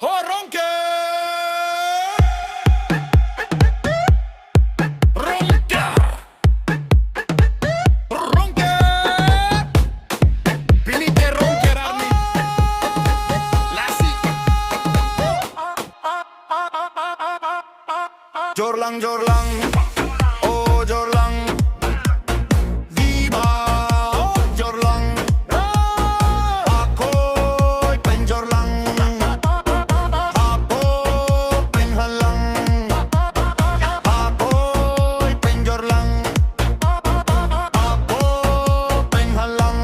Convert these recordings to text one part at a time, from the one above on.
Oh, Rongker! Rongker! Rongker! Pilih Rongker Army. Lasik. Jorlang, jorlang. Oh, jorlang. Viva, oh, jorlang. Ako'y penjorlang. Ako'y penhalang. Ako'y penjorlang. Ako'y penhalang.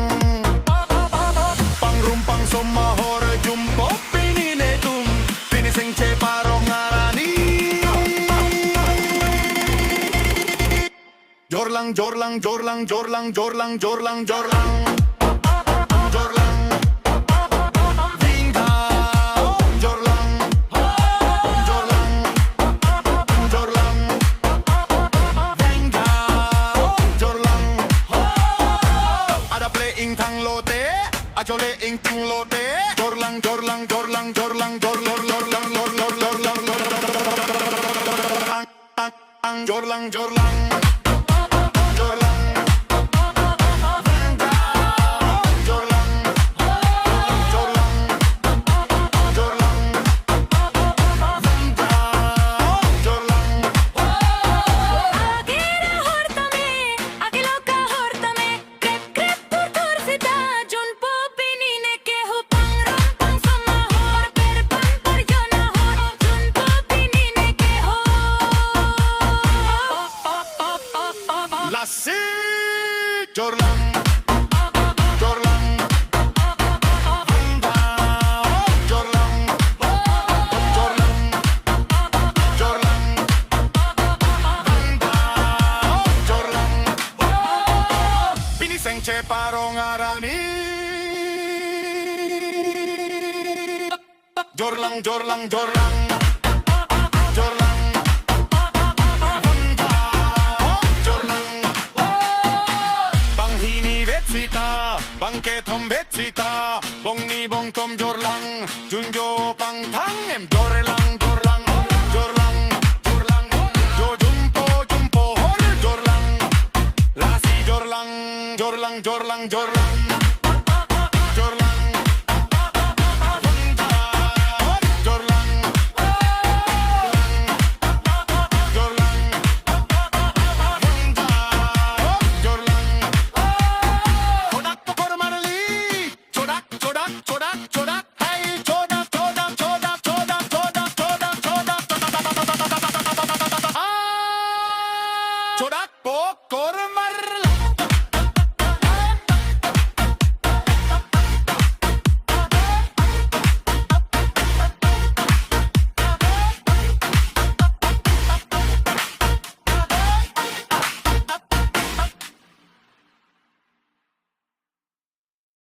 Pangrumpang sumahor jumpo pininetum. Pinising parong ngarani. Jorlang, jorlang, jorlang, jorlang, jorlang, jorlang, jorlang. Jorlang. Vinga, jorlang. Jorlang. Jorlang. Vinga, jorlang. Ada playing thang lote, ajole ing ting lote. Jorlang, jorlang, jorlang, jorlang, jorlor, lor, lor, lor, lor, lor, lor, lor. Jorlang, jorlang. Lasik, jorlang, jorlang, Vinga, jorlang, jorlang, jorlang, Vinga, jorlang. Piniseng parong ngarani. Jorlang, jorlang, jorlang, jorlang. Bangketom betsita, bong ni bong tom jorlang, junjo pang tang em jorlang, jorlang, jorlang, jorlang, jo jumpo jumpo hol jorlang, lasi jorlang, jorlang, jorlang, jorlang, jorlang, jorlang, jorlang, Chodak pokor marla.